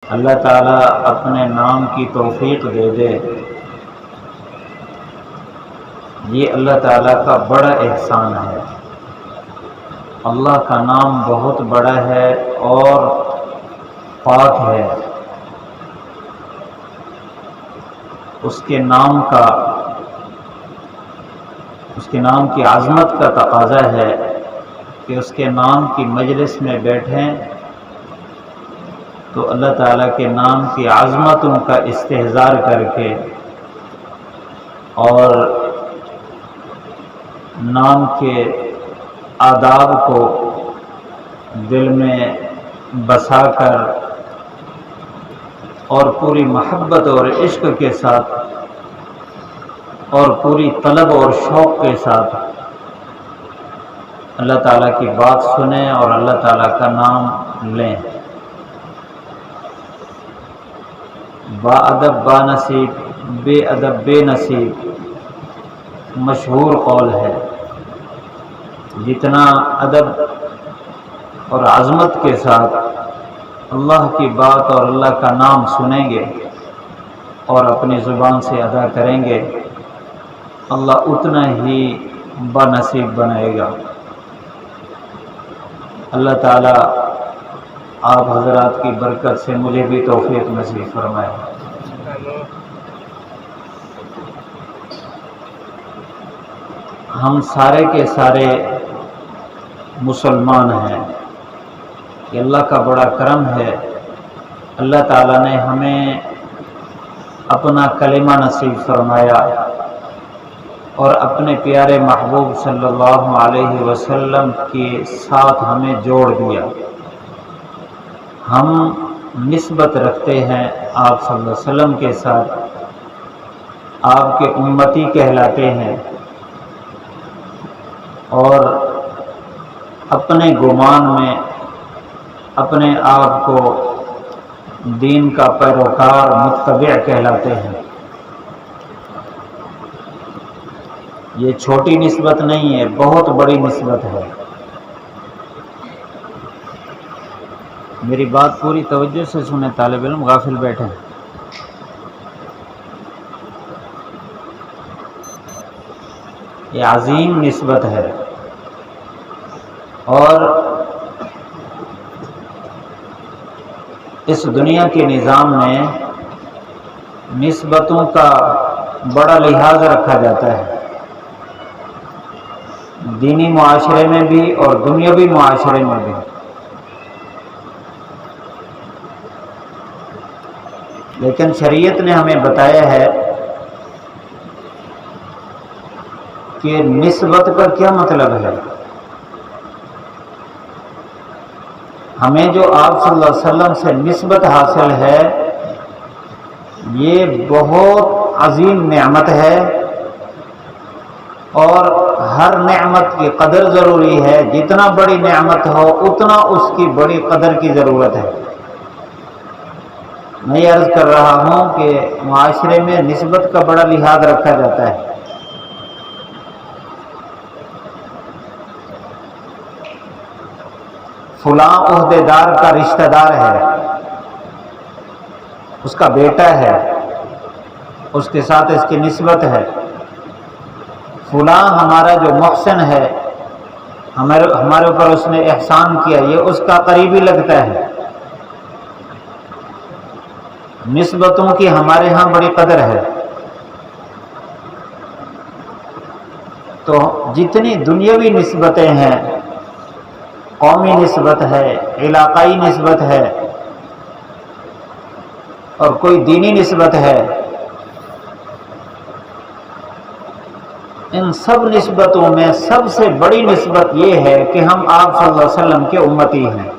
اللہ تعالیٰ اپنے نام کی توفیق دے دے، یہ اللہ تعالیٰ کا بڑا احسان ہے۔ اللہ کا نام بہت بڑا ہے اور پاک ہے۔ اس کے نام کی عظمت کا تقاضا ہے کہ اس کے نام کی مجلس میں بیٹھیں تو اللہ تعالیٰ کے نام کی عظمتوں کا استحضار کر کے اور نام کے آداب کو دل میں بسا کر اور پوری محبت اور عشق کے ساتھ اور پوری طلب اور شوق کے ساتھ اللہ تعالیٰ کی بات سنیں اور اللہ تعالیٰ کا نام لیں۔ با ادب با نصیب، بے ادب بے نصیب مشہور قول ہے۔ جتنا ادب اور عظمت کے ساتھ اللہ کی بات اور اللہ کا نام سنیں گے اور اپنی زبان سے ادا کریں گے، اللہ اتنا ہی بانصیب بنائے گا۔ اللہ تعالیٰ آپ حضرات کی برکت سے مجھے بھی توفیق نصیب فرمائے۔ ہم سارے کے سارے مسلمان ہیں، یہ اللہ کا بڑا کرم ہے۔ اللہ تعالیٰ نے ہمیں اپنا کلمہ نصیب فرمایا اور اپنے پیارے محبوب صلی اللہ علیہ وسلم کے ساتھ ہمیں جوڑ دیا۔ ہم نسبت رکھتے ہیں آپ صلی اللہ علیہ وسلم کے ساتھ، آپ کے امتی کہلاتے ہیں اور اپنے گمان میں اپنے آپ کو دین کا پیروکار متبع کہلاتے ہیں۔ یہ چھوٹی نسبت نہیں ہے، بہت بڑی نسبت ہے۔ میری بات پوری توجہ سے سنیں، طالب علم غافل بیٹھے۔ یہ عظیم نسبت ہے اور اس دنیا کے نظام میں نسبتوں کا بڑا لحاظ رکھا جاتا ہے، دینی معاشرے میں بھی اور دنیاوی معاشرے میں بھی۔ لیکن شریعت نے ہمیں بتایا ہے کہ نسبت کا کیا مطلب ہے۔ ہمیں جو آپ صلی اللہ علیہ وسلم سے نسبت حاصل ہے یہ بہت عظیم نعمت ہے اور ہر نعمت کی قدر ضروری ہے۔ جتنا بڑی نعمت ہو اتنا اس کی بڑی قدر کی ضرورت ہے۔ میں یہ عرض کر رہا ہوں کہ معاشرے میں نسبت کا بڑا لحاظ رکھا جاتا ہے۔ فلاں عہدے دار کا رشتہ دار ہے، اس کا بیٹا ہے، اس کے ساتھ اس کی نسبت ہے۔ فلاں ہمارا جو محسن ہے، ہمارے اوپر اس نے احسان کیا، یہ اس کا قریبی لگتا ہے۔ نسبتوں کی ہمارے ہاں بڑی قدر ہے۔ تو جتنی دنیاوی نسبتیں ہیں، قومی نسبت ہے، علاقائی نسبت ہے اور کوئی دینی نسبت ہے، ان سب نسبتوں میں سب سے بڑی نسبت یہ ہے کہ ہم آپ صلی اللہ علیہ وسلم کے امتی ہیں۔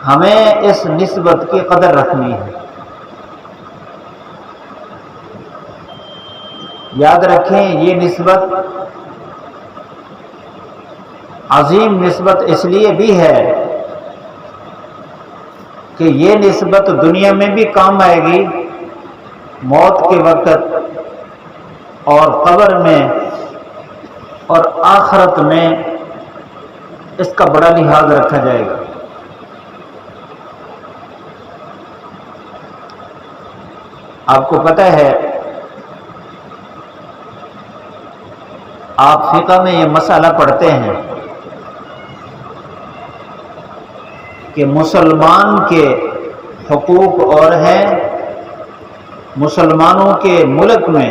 ہمیں اس نسبت کی قدر رکھنی ہے۔ یاد رکھیں یہ نسبت عظیم نسبت اس لیے بھی ہے کہ یہ نسبت دنیا میں بھی کام آئے گی، موت کے وقت اور قبر میں اور آخرت میں اس کا بڑا لحاظ رکھا جائے گا۔ آپ کو پتہ ہے، آپ فقہ میں یہ مسئلہ پڑھتے ہیں کہ مسلمان کے حقوق اور ہیں، مسلمانوں کے ملک میں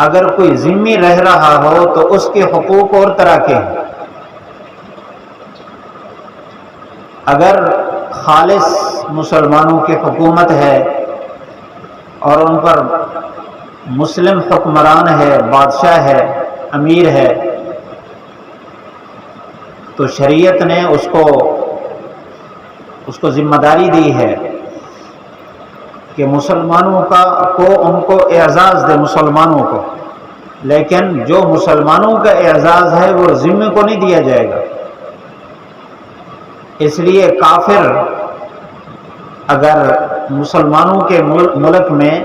اگر کوئی ذمہ رہ رہا ہو تو اس کے حقوق اور طرح کے ہیں۔ اگر خالص مسلمانوں کی حکومت ہے اور ان پر مسلم حکمران ہے، بادشاہ ہے، امیر ہے، تو شریعت نے اس کو ذمہ داری دی ہے کہ مسلمانوں ان کو اعزاز دے، مسلمانوں کو، لیکن جو مسلمانوں کا اعزاز ہے وہ ذمہ کو نہیں دیا جائے گا۔ اس لیے کافر اگر مسلمانوں کے ملک میں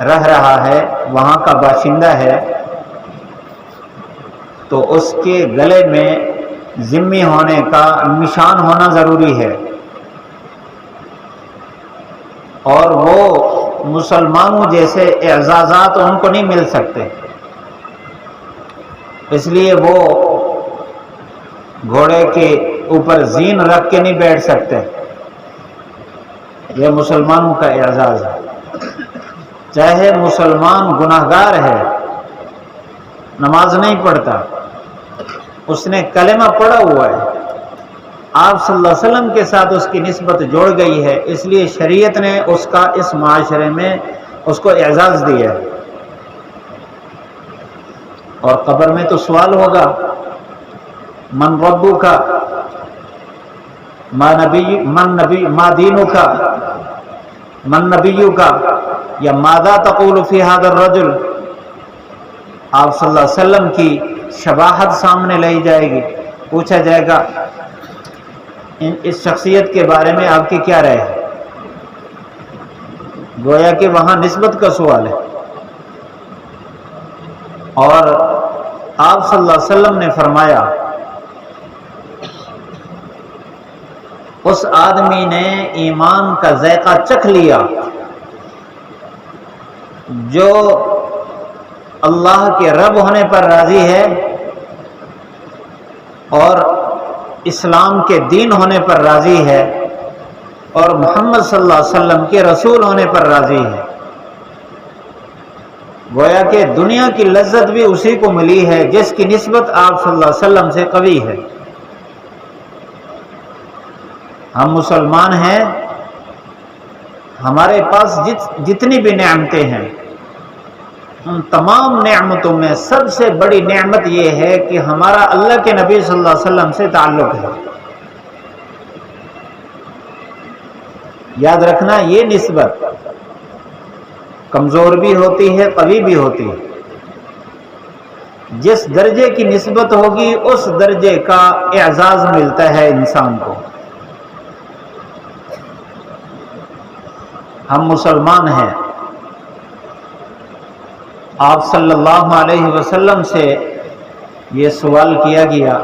رہ رہا ہے، وہاں کا باشندہ ہے، تو اس کے گلے میں ذمہ ہونے کا نشان ہونا ضروری ہے، اور وہ مسلمانوں جیسے اعزازات ان کو نہیں مل سکتے، اس لیے وہ گھوڑے کے اوپر زین رکھ کے نہیں بیٹھ سکتے۔ یہ مسلمانوں کا اعزاز ہے، چاہے مسلمان گناہگار ہے، نماز نہیں پڑھتا، اس نے کلمہ پڑھا ہوا ہے، آپ صلی اللہ علیہ وسلم کے ساتھ اس کی نسبت جوڑ گئی ہے، اس لیے شریعت نے اس کا اس معاشرے میں اس کو اعزاز دیا ہے۔ اور قبر میں تو سوال ہوگا، من ربک، ما دینک، من نبیک، یا ماذا تقول فی ھذا الرجل۔ آپ صلی اللہ علیہ وسلم کی شباہت سامنے لائی جائے گی، پوچھا جائے گا اس شخصیت کے بارے میں آپ کی کیا رائے ہے، گویا کہ وہاں نسبت کا سوال ہے۔ اور آپ صلی اللہ علیہ وسلم نے فرمایا، اس آدمی نے ایمان کا ذائقہ چکھ لیا جو اللہ کے رب ہونے پر راضی ہے اور اسلام کے دین ہونے پر راضی ہے اور محمد صلی اللہ علیہ وسلم کے رسول ہونے پر راضی ہے۔ گویا کہ دنیا کی لذت بھی اسی کو ملی ہے جس کی نسبت آپ صلی اللہ علیہ وسلم سے قوی ہے۔ ہم مسلمان ہیں، ہمارے پاس جتنی بھی نعمتیں ہیں، ان تمام نعمتوں میں سب سے بڑی نعمت یہ ہے کہ ہمارا اللہ کے نبی صلی اللہ علیہ وسلم سے تعلق ہے۔ یاد رکھنا، یہ نسبت کمزور بھی ہوتی ہے، قوی بھی ہوتی ہے۔ جس درجے کی نسبت ہوگی اس درجے کا اعزاز ملتا ہے انسان کو۔ ہم مسلمان ہیں، آپ صلی اللہ علیہ وسلم سے یہ سوال کیا گیا،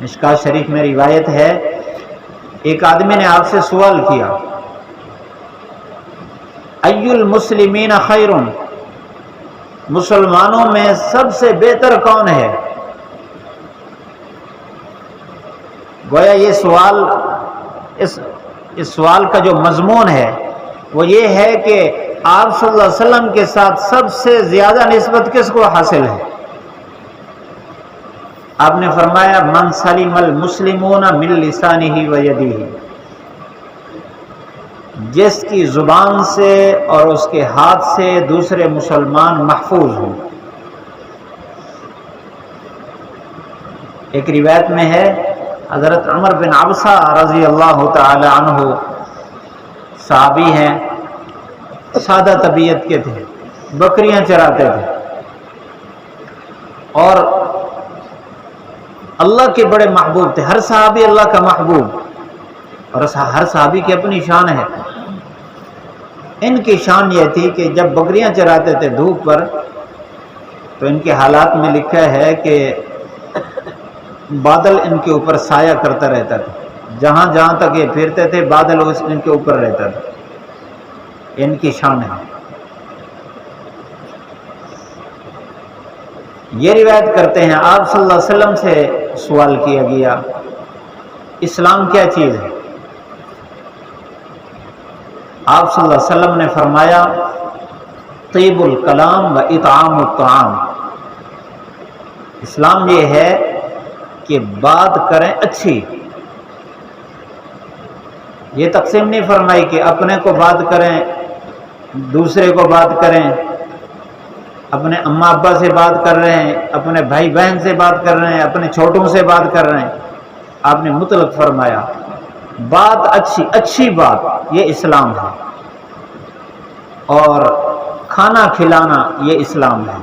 مشکوٰۃ شریف میں روایت ہے، ایک آدمی نے آپ سے سوال کیا، ای المسلمین خیر، مسلمانوں میں سب سے بہتر کون ہے؟ گویا یہ سوال، اس سوال کا جو مضمون ہے وہ یہ ہے کہ آپ صلی اللہ علیہ وسلم کے ساتھ سب سے زیادہ نسبت کس کو حاصل ہے؟ آپ نے فرمایا، من سلم المسلمون من لسانہ و یدہ، جس کی زبان سے اور اس کے ہاتھ سے دوسرے مسلمان محفوظ ہوں۔ ایک روایت میں ہے، حضرت عمر بن عبسہ رضی اللہ تعالی عنہ صحابی ہیں، سادہ طبیعت کے تھے، بکریاں چراتے تھے اور اللہ کے بڑے محبوب تھے۔ ہر صحابی اللہ کا محبوب، اور ہر صحابی کی اپنی شان ہے۔ ان کی شان یہ تھی کہ جب بکریاں چراتے تھے دھوپ پر، تو ان کے حالات میں لکھا ہے کہ بادل ان کے اوپر سایہ کرتا رہتا تھا، جہاں جہاں تک یہ پھرتے تھے بادل ان کے اوپر رہتا تھا۔ ان کی شان ہے۔ یہ روایت کرتے ہیں آپ صلی اللہ علیہ وسلم سے سوال کیا گیا اسلام کیا چیز ہے؟ آپ صلی اللہ علیہ وسلم نے فرمایا طیب الکلام و اطعام الطعام، اسلام یہ ہے کہ بات کریں اچھی۔ یہ تقسیم نہیں فرمائی کہ اپنے کو بات کریں دوسرے کو بات کریں، اپنے اماں ابا سے بات کر رہے ہیں، اپنے بھائی بہن سے بات کر رہے ہیں، اپنے چھوٹوں سے بات کر رہے ہیں۔ آپ نے مطلق فرمایا بات اچھی اچھی بات، یہ اسلام ہے، اور کھانا کھلانا یہ اسلام ہے۔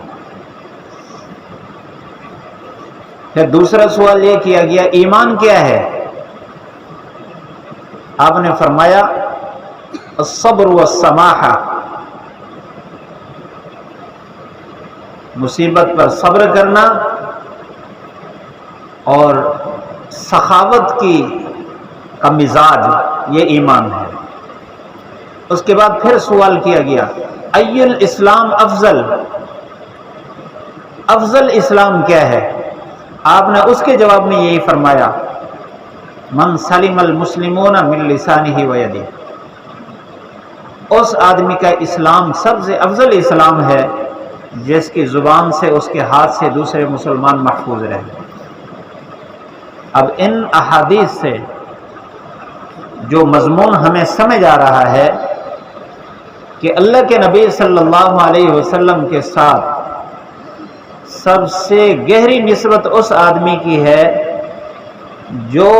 پھر دوسرا سوال یہ کیا گیا ایمان کیا ہے؟ آپ نے فرمایا الصبر والسماحہ، مصیبت پر صبر کرنا اور سخاوت کا مزاج، یہ ایمان ہے۔ اس کے بعد پھر سوال کیا گیا ای الاسلام افضل، افضل اسلام کیا ہے؟ آپ نے اس کے جواب میں یہی فرمایا من سلم المسلمون من لسانہ و یدہ، اس آدمی کا اسلام سب سے افضل اسلام ہے جس کی زبان سے اس کے ہاتھ سے دوسرے مسلمان محفوظ رہے۔ اب ان احادیث سے جو مضمون ہمیں سمجھ آ رہا ہے کہ اللہ کے نبی صلی اللہ علیہ وسلم کے ساتھ سب سے گہری نسبت اس آدمی کی ہے جو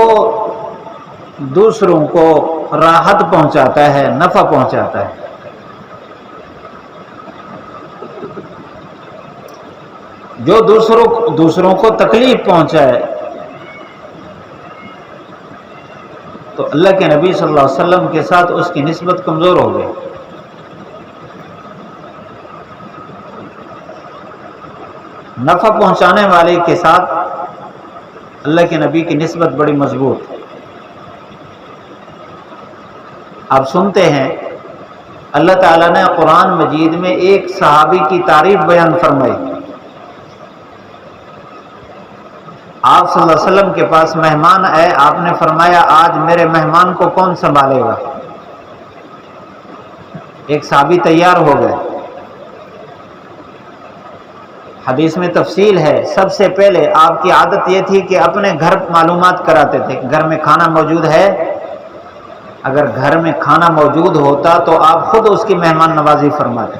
دوسروں کو راحت پہنچاتا ہے، نفع پہنچاتا ہے۔ جو دوسروں کو تکلیف پہنچائے تو اللہ کے نبی صلی اللہ علیہ وسلم کے ساتھ اس کی نسبت کمزور ہو گئی۔ نفع پہنچانے والے کے ساتھ اللہ کے نبی کی نسبت بڑی مضبوط۔ آپ سنتے ہیں اللہ تعالیٰ نے قرآن مجید میں ایک صحابی کی تعریف بیان فرمائی۔ آپ صلی اللہ علیہ وسلم کے پاس مہمان آئے، آپ نے فرمایا آج میرے مہمان کو کون سنبھالے گا؟ ایک صحابی تیار ہو گئے۔ حدیث میں تفصیل ہے، سب سے پہلے آپ کی عادت یہ تھی کہ اپنے گھر معلومات کراتے تھے، گھر میں کھانا موجود ہے؟ اگر گھر میں کھانا موجود ہوتا تو آپ خود اس کی مہمان نوازی فرماتے۔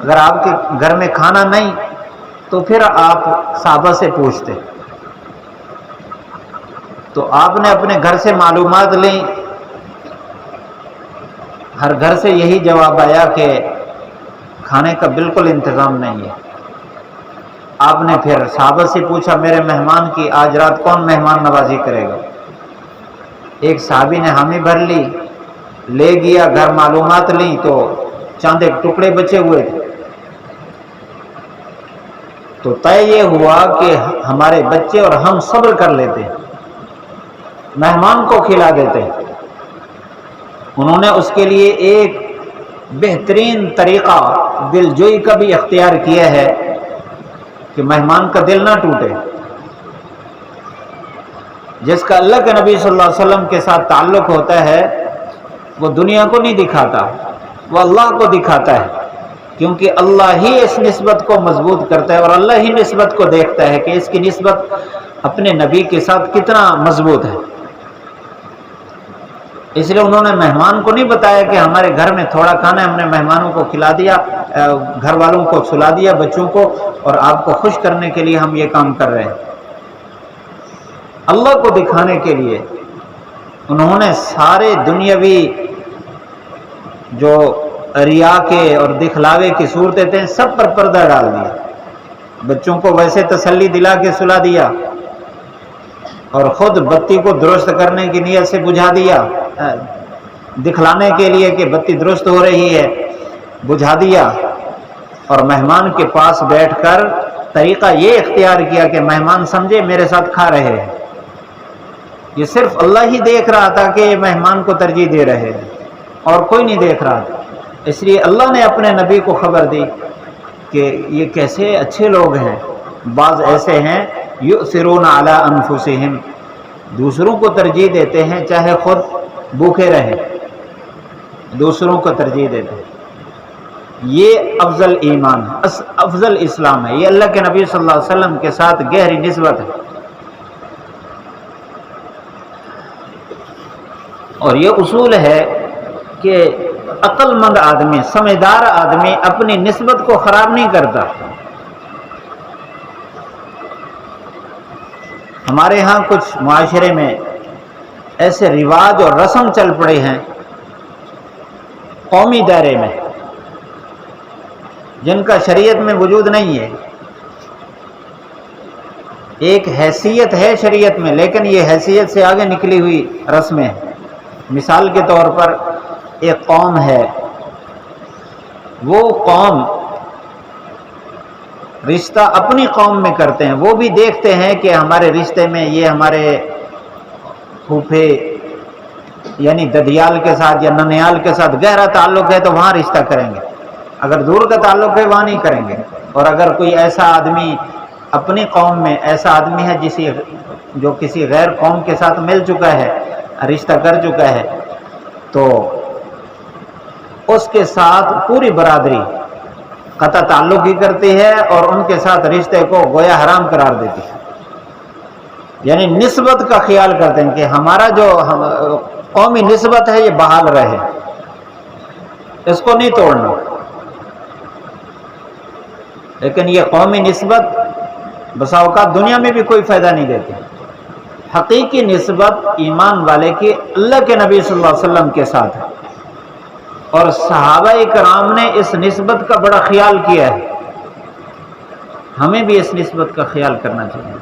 اگر آپ کے گھر میں کھانا نہیں تو پھر آپ صحابہ سے پوچھتے۔ تو آپ نے اپنے گھر سے معلومات لیں، ہر گھر سے یہی جواب آیا کہ کھانے کا بالکل انتظام نہیں ہے۔ آپ نے پھر صحابہ سے پوچھا میرے مہمان کی آج رات کون مہمان نوازی کرے گا؟ ایک صحابی نے حامی بھر لی، لے گیا گھر معلومات لیں تو چاند ایک ٹکڑے بچے ہوئے تھے۔ تو طے یہ ہوا کہ ہمارے بچے اور ہم صبر کر لیتے، مہمان کو کھلا دیتے۔ انہوں نے اس کے لیے ایک بہترین طریقہ دلجوئی کا بھی اختیار کیا ہے کہ مہمان کا دل نہ ٹوٹے۔ جس کا اللہ کے نبی صلی اللہ علیہ وسلم کے ساتھ تعلق ہوتا ہے وہ دنیا کو نہیں دکھاتا، وہ اللہ کو دکھاتا ہے، کیونکہ اللہ ہی اس نسبت کو مضبوط کرتا ہے اور اللہ ہی نسبت کو دیکھتا ہے کہ اس کی نسبت اپنے نبی کے ساتھ کتنا مضبوط ہے۔ اس لیے انہوں نے مہمان کو نہیں بتایا کہ ہمارے گھر میں تھوڑا کھانا ہے، ہم نے مہمانوں کو کھلا دیا، گھر والوں کو سلا دیا، بچوں کو، اور آپ کو خوش کرنے کے لیے ہم یہ کام کر رہے ہیں۔ اللہ کو دکھانے کے لیے انہوں نے سارے دنیاوی جو ریا کے اور دکھلاوے کی صورتیں تھیں سب پر پردہ ڈال دیا۔ بچوں کو ویسے تسلی دلا کے سلا دیا اور خود بتی کو درست کرنے کی نیت سے بجھا دیا، دکھلانے کے لیے کہ بتی درست ہو رہی ہے، بجھا دیا، اور مہمان کے پاس بیٹھ کر طریقہ یہ اختیار کیا کہ مہمان سمجھے میرے ساتھ کھا رہے ہیں۔ یہ صرف اللہ ہی دیکھ رہا تھا کہ یہ مہمان کو ترجیح دے رہے ہیں اور کوئی نہیں دیکھ رہا تھا۔ اس لیے اللہ نے اپنے نبی کو خبر دی کہ یہ کیسے اچھے لوگ ہیں. بعض ایسے ہیں یؤثرون علی انفسہم، دوسروں کو ترجیح دیتے ہیں چاہے خود بھوکے رہیں، دوسروں کو ترجیح دیتے ہیں. یہ افضل ایمان ہے، افضل اسلام ہے. یہ اللہ کے نبی صلی اللہ علیہ وسلم کے ساتھ گہری نسبت ہے. اور یہ اصول ہے کہ عقل مند آدمی، سمجھدار آدمی اپنی نسبت کو خراب نہیں کرتا. ہمارے ہاں کچھ معاشرے میں ایسے رواج اور رسم چل پڑے ہیں قومی دائرے میں جن کا شریعت میں وجود نہیں ہے. ایک حیثیت ہے شریعت میں، لیکن یہ حیثیت سے آگے نکلی ہوئی رسمیں ہیں. مثال کے طور پر ایک قوم ہے، وہ قوم رشتہ اپنی قوم میں کرتے ہیں، وہ بھی دیکھتے ہیں کہ ہمارے رشتے میں یہ ہمارے پھوپھے یعنی ددیال کے ساتھ یا ننیال کے ساتھ گہرا تعلق ہے تو وہاں رشتہ کریں گے، اگر دور کا تعلق ہے وہاں نہیں کریں گے. اور اگر کوئی ایسا آدمی اپنی قوم میں ایسا آدمی ہے جو کسی غیر قوم کے ساتھ مل چکا ہے، رشتہ کر چکا ہے، تو اس کے ساتھ پوری برادری قطع تعلق ہی کرتی ہے اور ان کے ساتھ رشتے کو گویا حرام قرار دیتی ہے. یعنی نسبت کا خیال کرتے ہیں کہ ہمارا جو قومی نسبت ہے یہ بحال رہے، اس کو نہیں توڑنا. لیکن یہ قومی نسبت بسا اوقات دنیا میں بھی کوئی فائدہ نہیں دیتی. حقیقی نسبت ایمان والے کی اللہ کے نبی صلی اللہ علیہ وسلم کے ساتھ ہے، اور صحابہ کرام نے اس نسبت کا بڑا خیال کیا ہے. ہمیں بھی اس نسبت کا خیال کرنا چاہیے.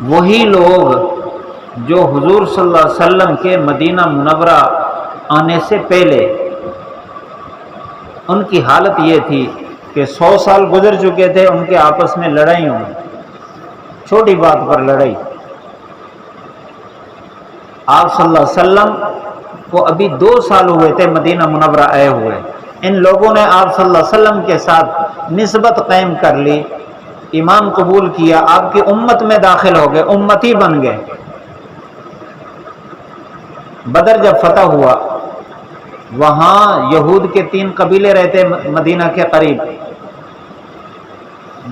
وہی لوگ جو حضور صلی اللہ علیہ وسلم کے مدینہ منورہ آنے سے پہلے ان کی حالت یہ تھی کہ 100 سال گزر چکے تھے، ان کے آپس میں لڑائی ہوئی، چھوٹی بات پر لڑائی. آپ صلی اللہ علیہ وسلم کو ابھی 2 سال ہوئے تھے مدینہ منورہ آئے ہوئے. ان لوگوں نے آپ صلی اللہ علیہ وسلم کے ساتھ نسبت قائم کر لی، ایمان قبول کیا، آپ کی امت میں داخل ہو گئے، امتی بن گئے. بدر جب فتح ہوا، وہاں یہود کے 3 قبیلے رہتے مدینہ کے قریب،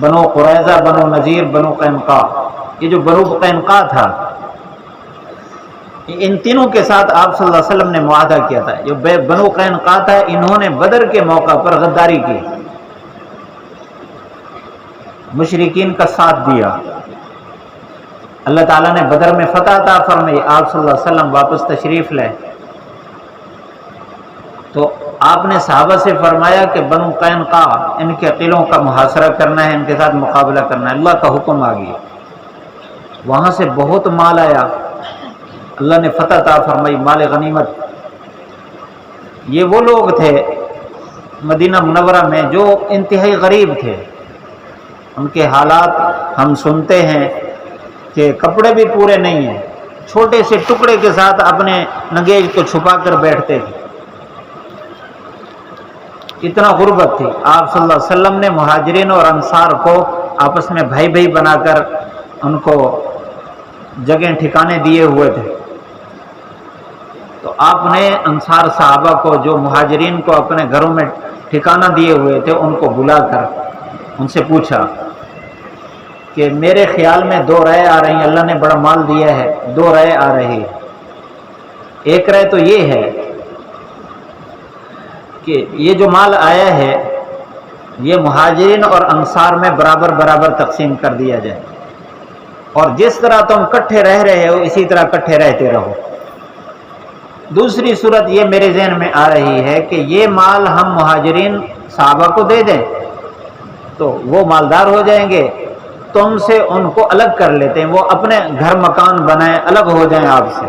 بنو قریظہ، بنو نذیر، بنو قینقاع. یہ جو بنو قینقاع تھا، ان تینوں کے ساتھ آپ صلی اللہ علیہ وسلم نے معاہدہ کیا تھا. جو بنو قینقاع تھا، انہوں نے بدر کے موقع پر غداری کی، مشرکین کا ساتھ دیا. اللہ تعالیٰ نے بدر میں فتح عطا فرمائی، آپ صلی اللہ علیہ وسلم واپس تشریف لائے. تو آپ نے صحابہ سے فرمایا کہ بنو قینقاع ان کے قلعوں کا محاصرہ کرنا ہے، ان کے ساتھ مقابلہ کرنا ہے. اللہ کا حکم آ گیا. وہاں سے بہت مال آیا، اللہ نے فتح عطا فرمائی، مال غنیمت. یہ وہ لوگ تھے مدینہ منورہ میں جو انتہائی غریب تھے. ان کے حالات ہم سنتے ہیں کہ کپڑے بھی پورے نہیں ہیں، چھوٹے سے ٹکڑے کے ساتھ اپنے نگیج کو چھپا کر بیٹھتے تھے. اتنا غربت تھی. آپ صلی اللہ علیہ وسلم نے مہاجرین اور انصار کو آپس میں بھائی بھائی بنا کر ان کو جگہ ٹھکانے دیے ہوئے تھے. تو آپ نے انصار صحابہ کو جو مہاجرین کو اپنے گھروں میں ٹھکانہ دیے ہوئے تھے ان کو بلا کر ان سے پوچھا کہ میرے خیال میں 2 رائے آ رہی ہیں، اللہ نے بڑا مال دیا ہے، 2 رائے آ رہی ہے. ایک رائے تو یہ ہے کہ یہ جو مال آیا ہے یہ مہاجرین اور انصار میں برابر برابر تقسیم کر دیا جائے، اور جس طرح تم کٹھے رہ رہے ہو اسی طرح کٹھے رہتے رہو. دوسری صورت یہ میرے ذہن میں آ رہی ہے کہ یہ مال ہم مہاجرین صحابہ کو دے دیں تو وہ مالدار ہو جائیں گے، تم سے ان کو الگ کر لیتے ہیں، وہ اپنے گھر مکان بنائیں، الگ ہو جائیں آپ سے.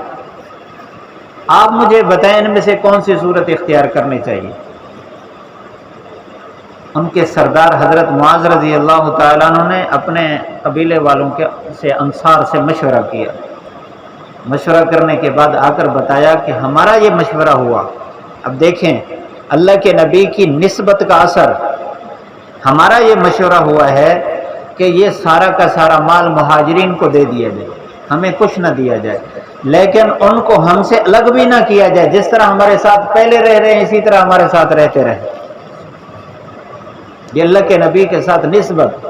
آپ مجھے بتائیں ان میں سے کون سی صورت اختیار کرنی چاہیے. ان کے سردار حضرت معاذ رضی اللہ تعالیٰ عنہ نے اپنے قبیلے والوں سے انصار سے مشورہ کیا. مشورہ کرنے کے بعد آ کر بتایا کہ ہمارا یہ مشورہ ہوا. اب دیکھیں اللہ کے نبی کی نسبت کا اثر، ہمارا یہ مشورہ ہوا ہے کہ یہ سارا کا سارا مال مہاجرین کو دے دیا جائے، ہمیں کچھ نہ دیا جائے، لیکن ان کو ہم سے الگ بھی نہ کیا جائے، جس طرح ہمارے ساتھ پہلے رہ رہے ہیں اسی طرح ہمارے ساتھ رہتے رہے۔ یہ اللہ کے نبی کے ساتھ نسبت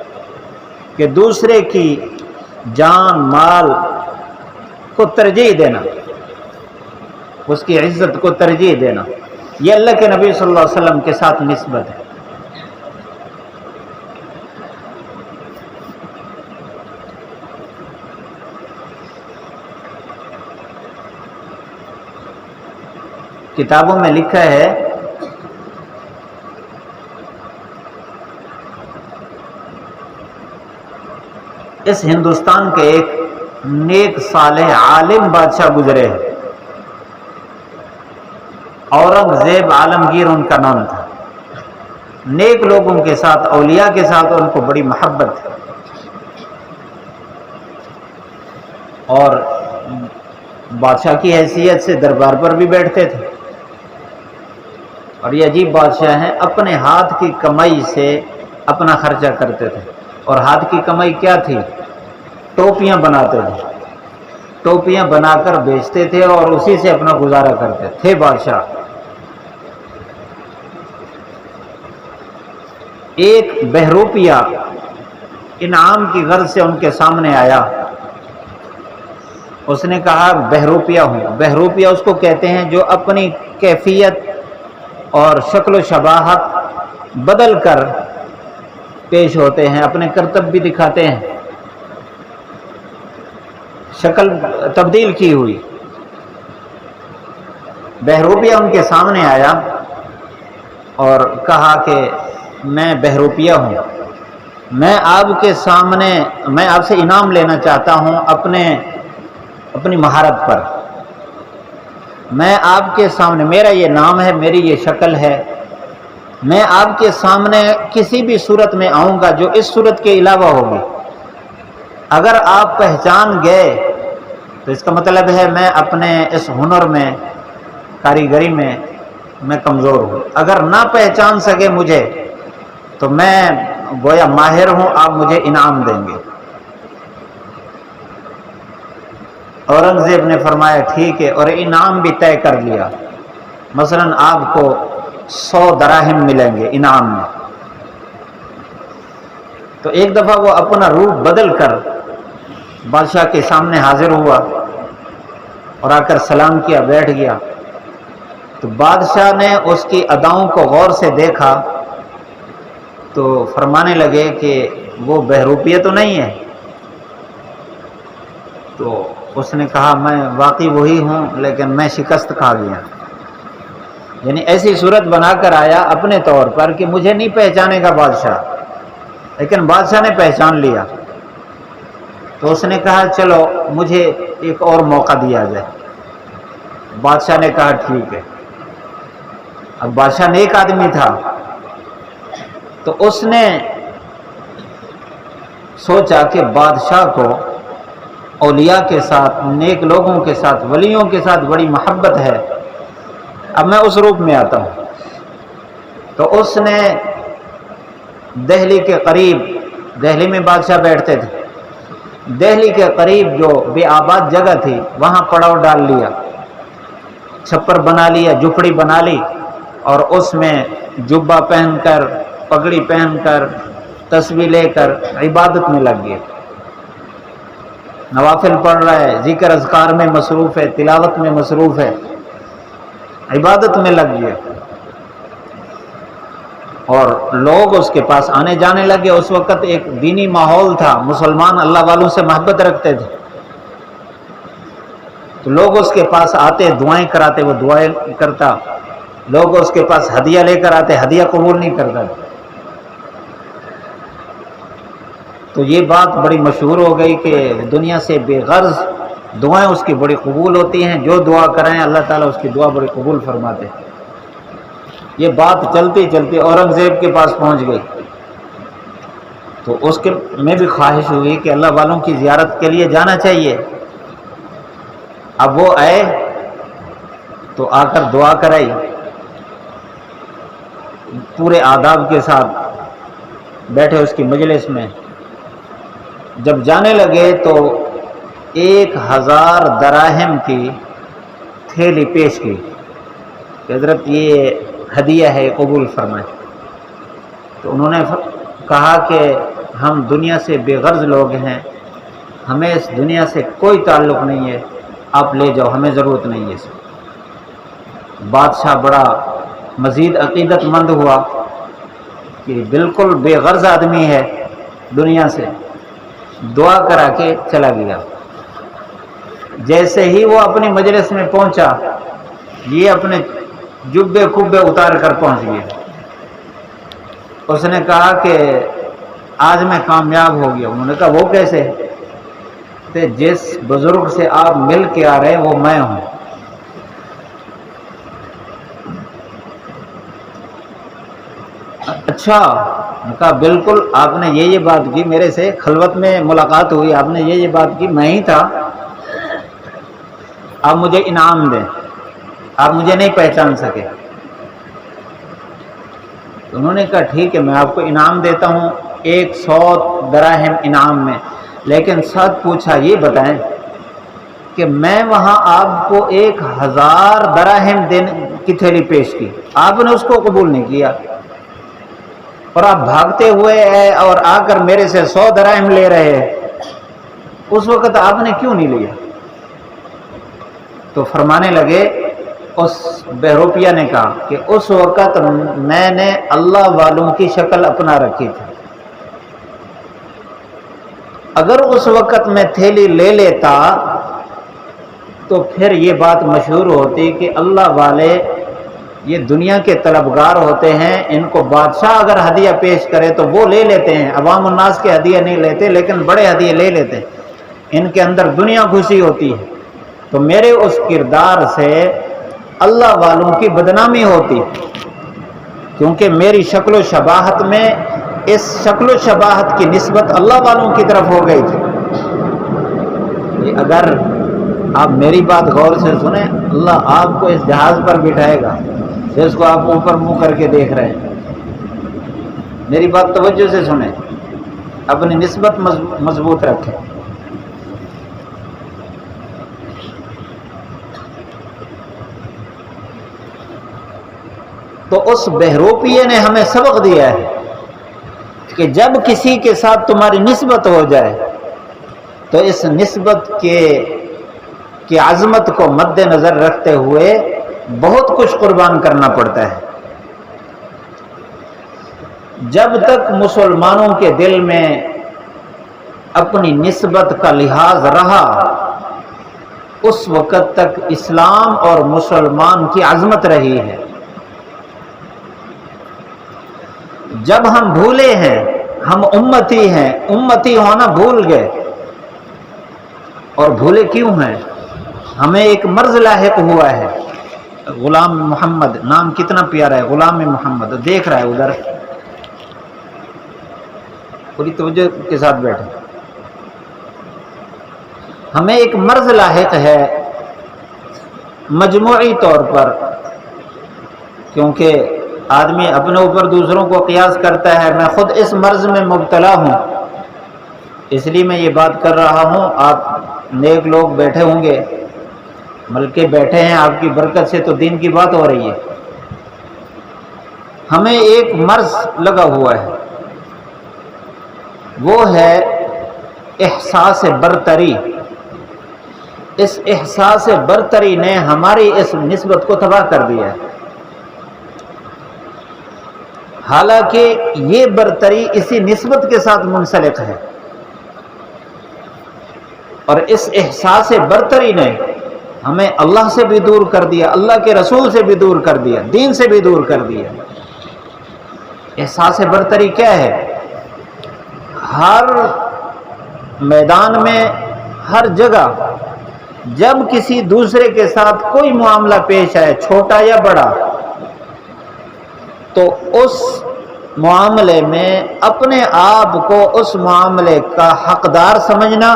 کہ دوسرے کی جان مال کو ترجیح دینا، اس کی عزت کو ترجیح دینا، یہ اللہ کے نبی صلی اللہ علیہ وسلم کے ساتھ نسبت ہے۔ کتابوں میں لکھا ہے اس ہندوستان کے ایک نیک صالح عالم بادشاہ گزرے ہیں، اورنگزیب عالمگیر ان کا نام تھا۔ نیک لوگوں کے ساتھ، اولیاء کے ساتھ ان کو بڑی محبت تھی، اور بادشاہ کی حیثیت سے دربار پر بھی بیٹھتے تھے۔ اور یہ عجیب بادشاہ ہیں، اپنے ہاتھ کی کمائی سے اپنا خرچہ کرتے تھے، اور ہاتھ کی کمائی کیا تھی؟ ٹوپیاں بناتے تھے، ٹوپیاں بنا کر بیچتے تھے اور اسی سے اپنا گزارا کرتے تھے بادشاہ۔ ایک بہروپیہ انعام کی غرض سے ان کے سامنے آیا، اس نے کہا بہروپیہ ہوں۔ بہروپیہ اس کو کہتے ہیں جو اپنی کیفیت اور شکل و شباہت بدل کر پیش ہوتے ہیں، اپنے کرتب بھی دکھاتے ہیں، شکل تبدیل کی ہوئی۔ بہروپیہ ان کے سامنے آیا اور کہا کہ میں بہروپیہ ہوں، میں آپ کے سامنے، میں آپ سے انعام لینا چاہتا ہوں اپنی مہارت پر۔ میں آپ کے سامنے، میرا یہ نام ہے، میری یہ شکل ہے، میں آپ کے سامنے کسی بھی صورت میں آؤں گا جو اس صورت کے علاوہ ہوگی، اگر آپ پہچان گئے تو اس کا مطلب ہے میں اپنے اس ہنر میں، کاریگری میں کمزور ہوں، اگر نہ پہچان سکے مجھے تو میں گویا ماہر ہوں، آپ مجھے انعام دیں گے۔ اورنگزیب نے فرمایا ٹھیک ہے، اور انعام بھی طے کر لیا، مثلا آپ کو 100 دراہم ملیں گے انعام میں۔ تو ایک دفعہ وہ اپنا روپ بدل کر بادشاہ کے سامنے حاضر ہوا اور آ کر سلام کیا، بیٹھ گیا۔ تو بادشاہ نے اس کی اداؤں کو غور سے دیکھا تو فرمانے لگے کہ وہ بہروپیہ تو نہیں ہے۔ تو اس نے کہا میں واقعی وہی ہوں، لیکن میں شکست کھا گیا، یعنی ایسی صورت بنا کر آیا اپنے طور پر کہ مجھے نہیں پہچانے گا بادشاہ، لیکن بادشاہ نے پہچان لیا۔ تو اس نے کہا چلو مجھے ایک اور موقع دیا جائے۔ بادشاہ نے کہا ٹھیک ہے۔ اب بادشاہ نیک آدمی تھا تو اس نے سوچا کہ بادشاہ کو اولیاء کے ساتھ، نیک لوگوں کے ساتھ، ولیوں کے ساتھ بڑی محبت ہے، اب میں اس روپ میں آتا ہوں۔ تو اس نے دہلی کے قریب، دہلی میں بادشاہ بیٹھتے تھے، دہلی کے قریب جو بے آباد جگہ تھی وہاں پڑاؤ ڈال لیا، چھپر بنا لیا، جھپڑی بنا لی، اور اس میں جبہ پہن کر، پگڑی پہن کر، تسبیح لے کر عبادت میں لگ گئے، نوافل پڑھ رہا ہے، ذکر اذکار میں مصروف ہے، تلاوت میں مصروف ہے، عبادت میں لگ گئے، اور لوگ اس کے پاس آنے جانے لگے۔ اس وقت ایک دینی ماحول تھا، مسلمان اللہ والوں سے محبت رکھتے تھے، تو لوگ اس کے پاس آتے، دعائیں کراتے، وہ دعائیں کرتا، لوگ اس کے پاس ہدیہ لے کر آتے، ہدیہ قبول نہیں کرتا۔ تو یہ بات بڑی مشہور ہو گئی کہ دنیا سے بے غرض دعائیں اس کی بڑی قبول ہوتی ہیں، جو دعا کریں اللہ تعالیٰ اس کی دعا بڑی قبول فرماتے ہیں۔ یہ بات چلتی چلتی اورنگزیب کے پاس پہنچ گئی، تو اس کے میں بھی خواہش ہوئی کہ اللہ والوں کی زیارت کے لیے جانا چاہیے۔ اب وہ آئے تو آ کر دعا کرائی، پورے آداب کے ساتھ بیٹھے اس کی مجلس میں. جب جانے لگے تو 1000 دراہم کی تھیلی پیش کی کہ حضرت یہ ہدیہ ہے، قبول فرمائیں. تو انہوں نے کہا کہ ہم دنیا سے بے غرض لوگ ہیں، ہمیں اس دنیا سے کوئی تعلق نہیں ہے، آپ لے جاؤ، ہمیں ضرورت نہیں ہے. بادشاہ بڑا مزید عقیدت مند ہوا کہ بالکل بے غرض آدمی ہے دنیا سے، دعا کرا کے چلا گیا. جیسے ہی وہ اپنی مجلس میں پہنچا، یہ اپنے جبے کبے اتار کر پہنچ گیا. اس نے کہا کہ آج میں کامیاب ہو گیا. انہوں نے کہا وہ کیسے؟ کہ جس بزرگ سے آپ مل کے آ رہے ہیں وہ میں ہوں. اچھا، کہا بالکل آپ نے یہ بات کی، میرے سے خلوت میں ملاقات ہوئی، آپ نے یہ بات کی، میں ہی تھا. آپ مجھے انعام دیں، آپ مجھے نہیں پہچان سکے. انہوں نے کہا ٹھیک ہے، میں آپ کو انعام دیتا ہوں، 100 دراہم انعام میں. لیکن ساتھ پوچھا یہ بتائیں کہ میں وہاں آپ کو 1000 دراہم دینے کی تھیلی پیش کی، آپ نے اس کو قبول نہیں کیا، اور آپ بھاگتے ہوئے ہیں اور آ کر میرے سے 100 دراہم لے رہے ہیں. اس وقت آپ نے کیوں نہیں لیا؟ تو فرمانے لگے، اس بہروپیہ نے کہا کہ اس وقت میں نے اللہ والوں کی شکل اپنا رکھی تھی. اگر اس وقت میں تھیلی لے لیتا تو پھر یہ بات مشہور ہوتی کہ اللہ والے یہ دنیا کے طلبگار ہوتے ہیں، ان کو بادشاہ اگر ہدیہ پیش کرے تو وہ لے لیتے ہیں، عوام الناس کے ہدیہ نہیں لیتے، لیکن بڑے ہدیے لے لیتے ہیں، ان کے اندر دنیا خوشی ہوتی ہے. تو میرے اس کردار سے اللہ والوں کی بدنامی ہوتی، کیونکہ میری شکل و شباہت میں اس شکل و شباہت کی نسبت اللہ والوں کی طرف ہو گئی تھی. اگر آپ میری بات غور سے سنیں، اللہ آپ کو اس جہاز پر بٹھائے گا جس کو آپ اوپر منہ کر کے دیکھ رہے ہیں. میری بات توجہ سے سنیں، اپنی نسبت مضبوط رکھیں. تو اس بہروپیے نے ہمیں سبق دیا ہے کہ جب کسی کے ساتھ تمہاری نسبت ہو جائے تو اس نسبت کی عظمت کو مد نظر رکھتے ہوئے بہت کچھ قربان کرنا پڑتا ہے. جب تک مسلمانوں کے دل میں اپنی نسبت کا لحاظ رہا، اس وقت تک اسلام اور مسلمان کی عظمت رہی ہے. جب ہم بھولے ہیں، ہم امتی ہیں، امتی ہونا بھول گئے. اور بھولے کیوں ہیں؟ ہمیں ایک مرض لاحق ہوا ہے. غلام محمد نام کتنا پیارا ہے، غلام محمد، دیکھ رہا ہے ادھر، پوری توجہ کے ساتھ بیٹھے. ہمیں ایک مرض لاحق ہے مجموعی طور پر، کیونکہ آدمی اپنے اوپر دوسروں کو قیاس کرتا ہے. میں خود اس مرض میں مبتلا ہوں، اس لیے میں یہ بات کر رہا ہوں. آپ نیک لوگ بیٹھے ہوں گے، ملکے بیٹھے ہیں، آپ کی برکت سے تو دین کی بات ہو رہی ہے. ہمیں ایک مرض لگا ہوا ہے، وہ ہے احساس برتری. اس احساس برتری نے ہماری اس نسبت کو تباہ کر دیا ہے. حالانکہ یہ برتری اسی نسبت کے ساتھ منسلک ہے، اور اس احساس برتری نے ہمیں اللہ سے بھی دور کر دیا، اللہ کے رسول سے بھی دور کر دیا، دین سے بھی دور کر دیا. احساس برتری کیا ہے؟ ہر میدان میں، ہر جگہ جب کسی دوسرے کے ساتھ کوئی معاملہ پیش آئے، چھوٹا یا بڑا، تو اس معاملے میں اپنے آپ کو اس معاملے کا حقدار سمجھنا،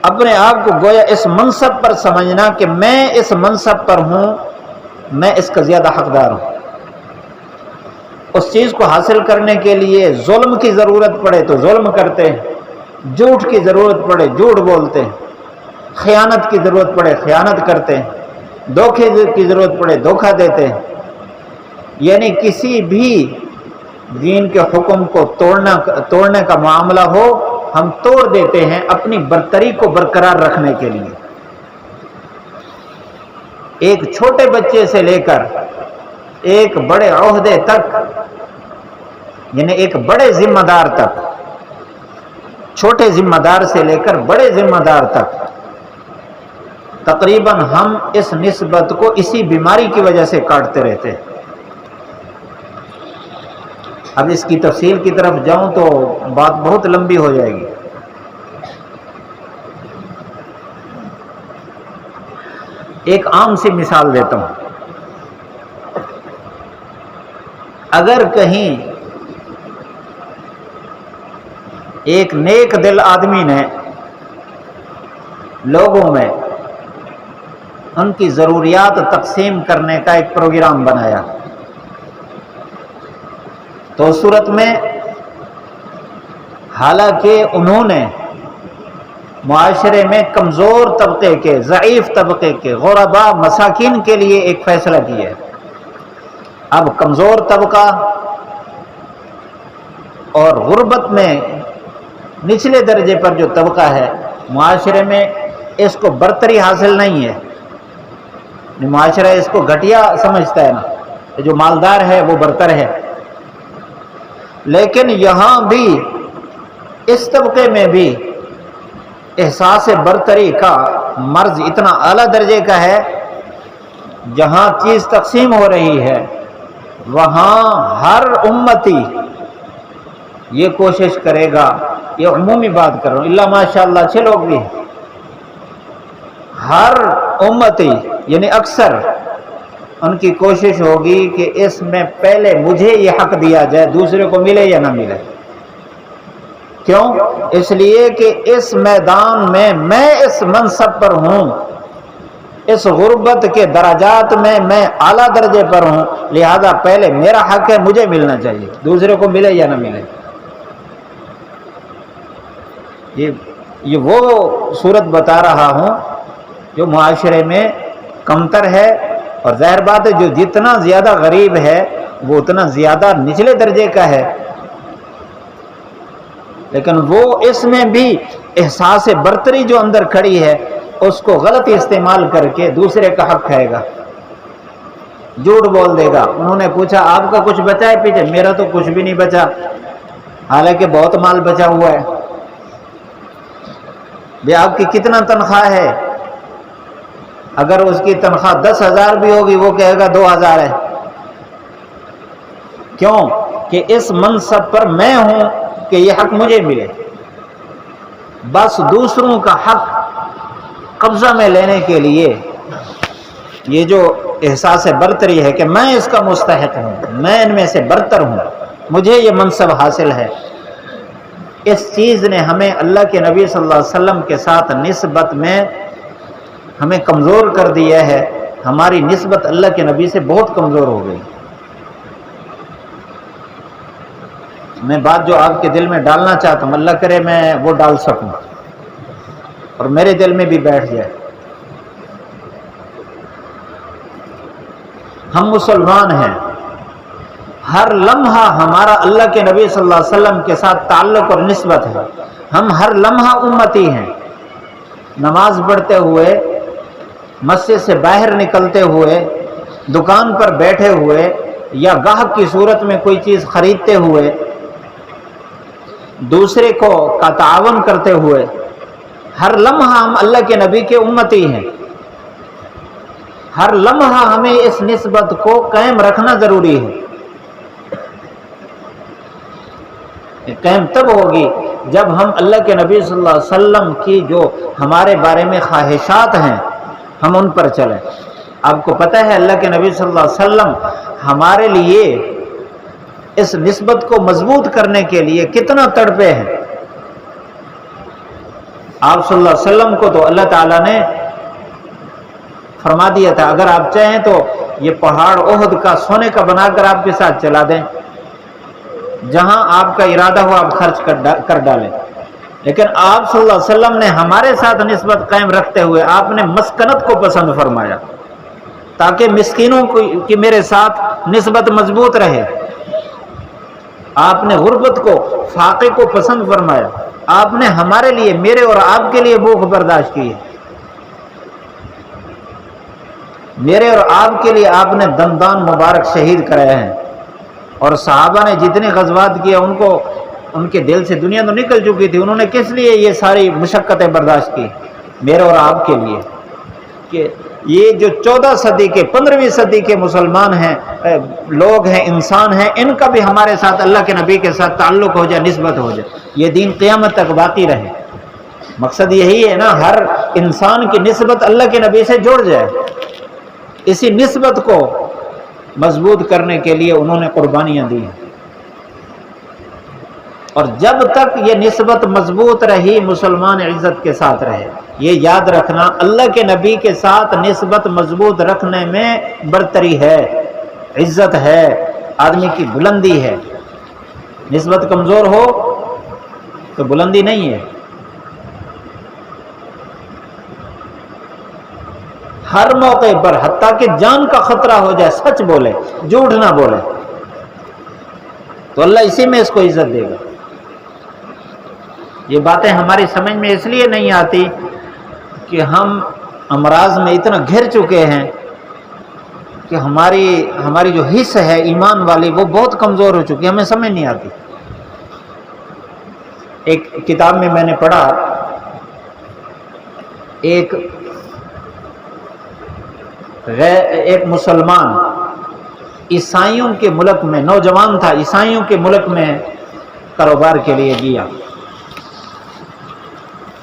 اپنے آپ کو گویا اس منصب پر سمجھنا کہ میں اس منصب پر ہوں، میں اس کا زیادہ حقدار ہوں. اس چیز کو حاصل کرنے کے لیے ظلم کی ضرورت پڑے تو ظلم کرتے ہیں، جھوٹ کی ضرورت پڑے جھوٹ بولتے ہیں، خیانت کی ضرورت پڑے خیانت کرتے ہیں، دھوکے کی ضرورت پڑے دھوکہ دیتے ہیں۔ یعنی کسی بھی دین کے حکم کو توڑنے کا معاملہ ہو، ہم توڑ دیتے ہیں اپنی برتری کو برقرار رکھنے کے لیے۔ ایک چھوٹے بچے سے لے کر ایک بڑے عہدے تک، یعنی ایک بڑے ذمہ دار تک، چھوٹے ذمہ دار سے لے کر بڑے ذمہ دار تک، تقریباً ہم اس نسبت کو اسی بیماری کی وجہ سے کاٹتے رہتے ہیں۔ اب اس کی تفصیل کی طرف جاؤں تو بات بہت لمبی ہو جائے گی۔ ایک عام سی مثال دیتا ہوں۔ اگر کہیں ایک نیک دل آدمی نے لوگوں میں ان کی ضروریات تقسیم کرنے کا ایک پروگرام بنایا، تو اس صورت میں حالانکہ انہوں نے معاشرے میں کمزور طبقے کے، ضعیف طبقے کے، غرباء مساکین کے لیے ایک فیصلہ کیا ہے۔ اب کمزور طبقہ اور غربت میں نچلے درجے پر جو طبقہ ہے معاشرے میں، اس کو برتری حاصل نہیں ہے، معاشرہ اس کو گھٹیا سمجھتا ہے نا، جو مالدار ہے وہ برتر ہے۔ لیکن یہاں بھی اس طبقے میں بھی احساس برتری کا مرض اتنا اعلیٰ درجے کا ہے، جہاں چیز تقسیم ہو رہی ہے وہاں ہر امتی یہ کوشش کرے گا، یہ عمومی بات کر رہا ہوں، اللہ ماشاءاللہ اچھے لوگ بھی ہیں، ہر امتی یعنی اکثر ان کی کوشش ہوگی کہ اس میں پہلے مجھے یہ حق دیا جائے، دوسرے کو ملے یا نہ ملے۔ کیوں؟ اس لیے کہ اس میدان میں اس منصب پر ہوں، اس غربت کے درجات میں اعلیٰ درجے پر ہوں، لہذا پہلے میرا حق ہے، مجھے ملنا چاہیے، دوسرے کو ملے یا نہ ملے۔ یہ وہ صورت بتا رہا ہوں جو معاشرے میں کمتر ہے، اور ظاہر بات ہے جو جتنا زیادہ غریب ہے وہ اتنا زیادہ نچلے درجے کا ہے، لیکن وہ اس میں بھی احساس برتری جو اندر کھڑی ہے اس کو غلط استعمال کر کے دوسرے کا حق کھائے گا، جھوٹ بول دے گا۔ انہوں نے پوچھا آپ کا کچھ بچا ہے پیچھے؟ میرا تو کچھ بھی نہیں بچا، حالانکہ بہت مال بچا ہوا ہے۔ بھی آپ کی کتنا تنخواہ ہے؟ اگر اس کی تنخواہ 10,000 بھی ہوگی وہ کہے گا 2,000 ہے۔ کیوں؟ کہ اس منصب پر میں ہوں کہ یہ حق مجھے ملے۔ بس دوسروں کا حق قبضہ میں لینے کے لیے یہ جو احساس برتری ہے کہ میں اس کا مستحق ہوں، میں ان میں سے برتر ہوں، مجھے یہ منصب حاصل ہے، اس چیز نے ہمیں اللہ کے نبی صلی اللہ علیہ وسلم کے ساتھ نسبت میں ہمیں کمزور کر دیا ہے، ہماری نسبت اللہ کے نبی سے بہت کمزور ہو گئی۔ میں بات جو آپ کے دل میں ڈالنا چاہتا ہوں، اللہ کرے میں وہ ڈال سکوں اور میرے دل میں بھی بیٹھ جائے۔ ہم مسلمان ہیں، ہر لمحہ ہمارا اللہ کے نبی صلی اللہ علیہ وسلم کے ساتھ تعلق اور نسبت ہے، ہم ہر لمحہ امتی ہیں، نماز پڑھتے ہوئے، مسجد سے باہر نکلتے ہوئے، دکان پر بیٹھے ہوئے، یا گاہک کی صورت میں کوئی چیز خریدتے ہوئے، دوسرے کو کا تعاون کرتے ہوئے، ہر لمحہ ہم اللہ کے نبی کے امتی ہیں۔ ہر لمحہ ہمیں اس نسبت کو قائم رکھنا ضروری ہے۔ قائم تب ہوگی جب ہم اللہ کے نبی صلی اللہ علیہ وسلم کی جو ہمارے بارے میں خواہشات ہیں ہم ان پر چلیں۔ آپ کو پتہ ہے اللہ کے نبی صلی اللہ علیہ وسلم ہمارے لیے اس نسبت کو مضبوط کرنے کے لیے کتنا تڑپے ہیں۔ آپ صلی اللہ علیہ وسلم کو تو اللہ تعالیٰ نے فرما دیا تھا اگر آپ چاہیں تو یہ پہاڑ احد کا سونے کا بنا کر آپ کے ساتھ چلا دیں، جہاں آپ کا ارادہ ہو آپ خرچ کر ڈالیں، لیکن آپ صلی اللہ علیہ وسلم نے ہمارے ساتھ نسبت قائم رکھتے ہوئے آپ نے مسکنت کو پسند فرمایا تاکہ مسکینوں کی میرے ساتھ نسبت مضبوط رہے۔ آپ نے غربت کو، فاقے کو پسند فرمایا۔ آپ نے ہمارے لیے، میرے اور آپ کے لیے بھوک برداشت کی ہے۔ میرے اور آپ کے لیے آپ نے دندان مبارک شہید کرائے ہیں، اور صحابہ نے جتنے غزوات کیے ان کے دل سے دنیا تو نکل چکی تھی، انہوں نے کس لیے یہ ساری مشقتیں برداشت کی؟ میرے اور آپ کے لیے، کہ یہ جو 14 صدی کے 15ویں صدی کے مسلمان ہیں، لوگ ہیں، انسان ہیں، ان کا بھی ہمارے ساتھ، اللہ کے نبی کے ساتھ تعلق ہو جائے، نسبت ہو جائے، یہ دین قیامت تک باقی رہے۔ مقصد یہی ہے نا، ہر انسان کی نسبت اللہ کے نبی سے جڑ جائے۔ اسی نسبت کو مضبوط کرنے کے لیے انہوں نے قربانیاں دی ہیں، اور جب تک یہ نسبت مضبوط رہی مسلمان عزت کے ساتھ رہے۔ یہ یاد رکھنا، اللہ کے نبی کے ساتھ نسبت مضبوط رکھنے میں برتری ہے، عزت ہے، آدمی کی بلندی ہے۔ نسبت کمزور ہو تو بلندی نہیں ہے۔ ہر موقع پر، حتیٰ کہ جان کا خطرہ ہو جائے، سچ بولے، جھوٹ نہ بولے، تو اللہ اسی میں اس کو عزت دے گا۔ یہ باتیں ہماری سمجھ میں اس لیے نہیں آتی کہ ہم امراض میں اتنا گھر چکے ہیں کہ ہماری جو حص ہے ایمان والی وہ بہت کمزور ہو چکی ہے، ہمیں سمجھ نہیں آتی۔ ایک کتاب میں نے پڑھا، ایک مسلمان عیسائیوں کے ملک میں، نوجوان تھا، عیسائیوں کے ملک میں کاروبار کے لیے گیا،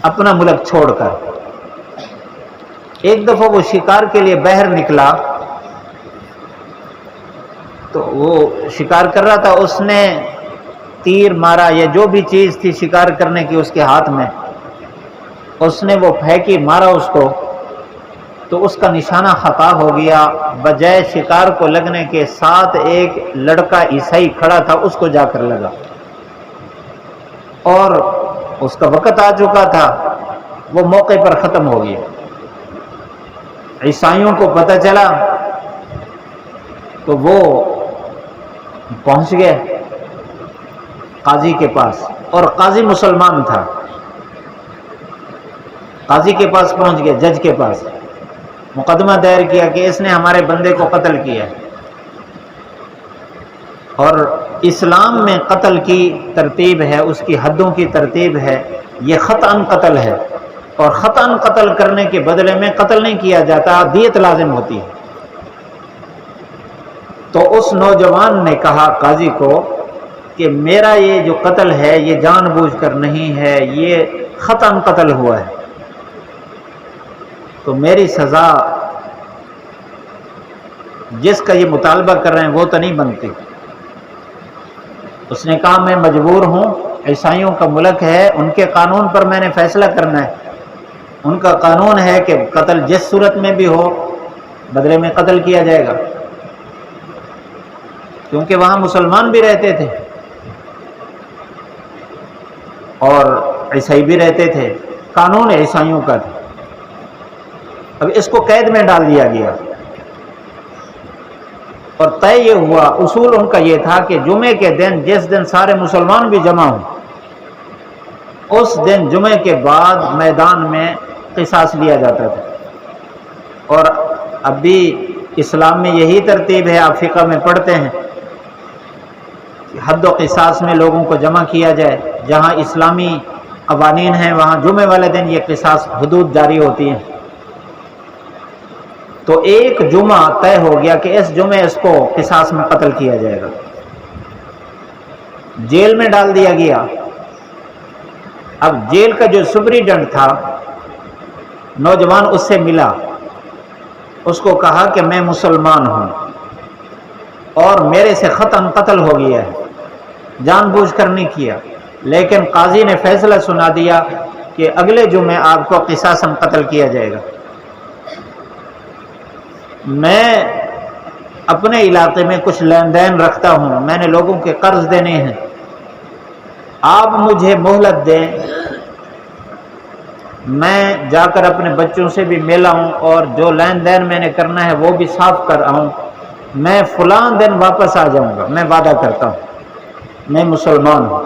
اپنا ملک چھوڑ کر۔ ایک دفعہ وہ شکار کے لیے باہر نکلا، تو وہ شکار کر رہا تھا، اس نے تیر مارا یا جو بھی چیز تھی شکار کرنے کی اس کے ہاتھ میں، اس نے وہ پھینکی، مارا اس کو، تو اس کا نشانہ خطا ہو گیا، بجائے شکار کو لگنے کے ساتھ ایک لڑکا عیسائی کھڑا تھا اس کو جا کر لگا، اور اس کا وقت آ چکا تھا، وہ موقع پر ختم ہو گیا۔ عیسائیوں کو پتہ چلا تو وہ پہنچ گئے قاضی کے پاس، اور قاضی مسلمان تھا۔ قاضی کے پاس پہنچ گئے، جج کے پاس، مقدمہ دائر کیا کہ اس نے ہمارے بندے کو قتل کیا، اور اسلام میں قتل کی ترتیب ہے، اس کی حدوں کی ترتیب ہے، یہ خطأً قتل ہے، اور خطأً قتل کرنے کے بدلے میں قتل نہیں کیا جاتا، دیت لازم ہوتی ہے۔ تو اس نوجوان نے کہا قاضی کو کہ میرا یہ جو قتل ہے یہ جان بوجھ کر نہیں ہے، یہ خطأً قتل ہوا ہے، تو میری سزا جس کا یہ مطالبہ کر رہے ہیں وہ تو نہیں بنتی۔ اس نے کہا میں مجبور ہوں، عیسائیوں کا ملک ہے، ان کے قانون پر میں نے فیصلہ کرنا ہے، ان کا قانون ہے کہ قتل جس صورت میں بھی ہو بدلے میں قتل کیا جائے گا، کیونکہ وہاں مسلمان بھی رہتے تھے اور عیسائی بھی رہتے تھے، قانون عیسائیوں کا تھا۔ اب اس کو قید میں ڈال دیا گیا، اور طے یہ ہوا، اصول ان کا یہ تھا کہ جمعے کے دن، جس دن سارے مسلمان بھی جمع ہوں، اس دن جمعے کے بعد میدان میں قصاص لیا جاتا تھا۔ اور اب بھی اسلام میں یہی ترتیب ہے، آپ فقہ میں پڑھتے ہیں کہ حد و قصاص میں لوگوں کو جمع کیا جائے، جہاں اسلامی قوانین ہیں وہاں جمعے والے دن یہ قصاص حدود جاری ہوتی ہیں۔ تو ایک جمعہ طے ہو گیا کہ اس جمعے اس کو قصاص میں قتل کیا جائے گا، جیل میں ڈال دیا گیا۔ اب جیل کا جو سپرنٹینڈنٹ تھا، نوجوان اس سے ملا، اس کو کہا کہ میں مسلمان ہوں اور میرے سے خطأً قتل ہو گیا ہے، جان بوجھ کر نہیں کیا، لیکن قاضی نے فیصلہ سنا دیا کہ اگلے جمعے آپ کو قصاصاً قتل کیا جائے گا۔ میں اپنے علاقے میں کچھ لین دین رکھتا ہوں، میں نے لوگوں کے قرض دینے ہیں، آپ مجھے مہلت دیں، میں جا کر اپنے بچوں سے بھی مل آؤں اور جو لین دین میں نے کرنا ہے وہ بھی صاف کر آؤں، میں فلاں دن واپس آ جاؤں گا، میں وعدہ کرتا ہوں، میں مسلمان ہوں۔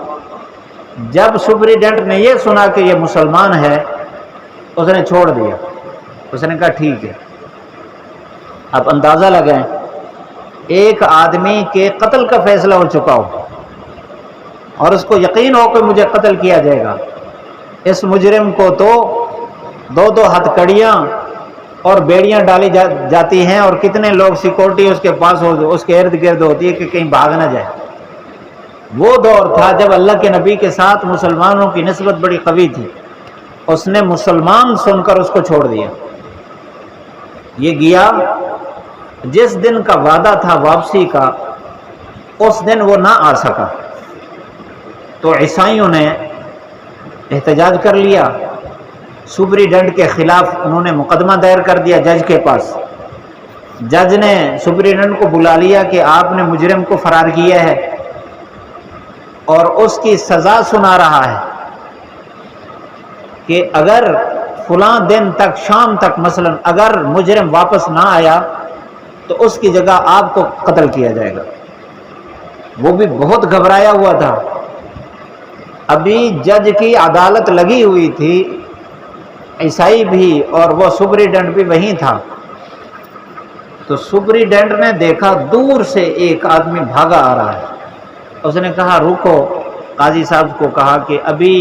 جب سپریڈنٹ نے یہ سنا کہ یہ مسلمان ہے، اس نے چھوڑ دیا، اس نے کہا ٹھیک ہے۔ اب اندازہ لگائیں، ایک آدمی کے قتل کا فیصلہ ہو چکا ہو اور اس کو یقین ہو کہ مجھے قتل کیا جائے گا، اس مجرم کو تو دو ہتھ کڑیاں اور بیڑیاں ڈالی جاتی ہیں، اور کتنے لوگ سیکورٹی اس کے پاس اس کے ارد گرد ہوتی ہے کہ کہیں بھاگ نہ جائے۔ وہ دور تھا جب اللہ کے نبی کے ساتھ مسلمانوں کی نسبت بڑی قوی تھی، اس نے مسلمان سن کر اس کو چھوڑ دیا۔ یہ گیا، جس دن کا وعدہ تھا واپسی کا اس دن وہ نہ آ سکا، تو عیسائیوں نے احتجاج کر لیا، سپریڈنٹ کے خلاف انہوں نے مقدمہ دائر کر دیا جج کے پاس۔ جج نے سپریڈنٹ کو بلا لیا کہ آپ نے مجرم کو فرار کیا ہے اور اس کی سزا سنا رہا ہے کہ اگر فلاں دن تک شام تک مثلا اگر مجرم واپس نہ آیا تو اس کی جگہ آپ کو قتل کیا جائے گا۔ وہ بھی بہت گھبرایا ہوا تھا، ابھی جج کی عدالت لگی ہوئی تھی، عیسائی بھی اور وہ سپریڈنٹ بھی وہیں تھا۔ تو سپریڈنٹ نے دیکھا دور سے ایک آدمی بھاگا آ رہا ہے، اس نے کہا رکو، قاضی صاحب کو کہا کہ ابھی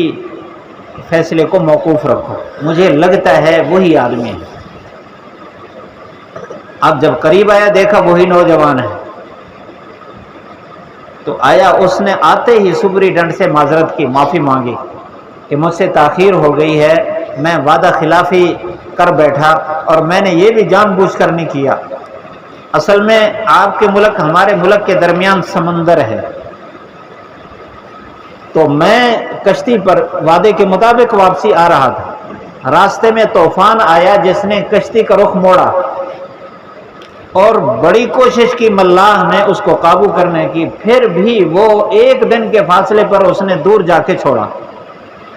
فیصلے کو موقوف رکھو، مجھے لگتا ہے وہی آدمی ہے۔ اب جب قریب آیا دیکھا وہی نوجوان ہے، تو آیا، اس نے آتے ہی سپریڈنٹ سے معذرت کی، معافی مانگی کہ مجھ سے تاخیر ہو گئی ہے، میں وعدہ خلافی کر بیٹھا اور میں نے یہ بھی جان بوجھ کر نہیں کیا، اصل میں آپ کے ملک ہمارے ملک کے درمیان سمندر ہے، تو میں کشتی پر وعدے کے مطابق واپسی آ رہا تھا، راستے میں طوفان آیا جس نے کشتی کا رخ موڑا اور بڑی کوشش کی ملاح نے اس کو قابو کرنے کی، پھر بھی وہ ایک دن کے فاصلے پر اس نے دور جا کے چھوڑا،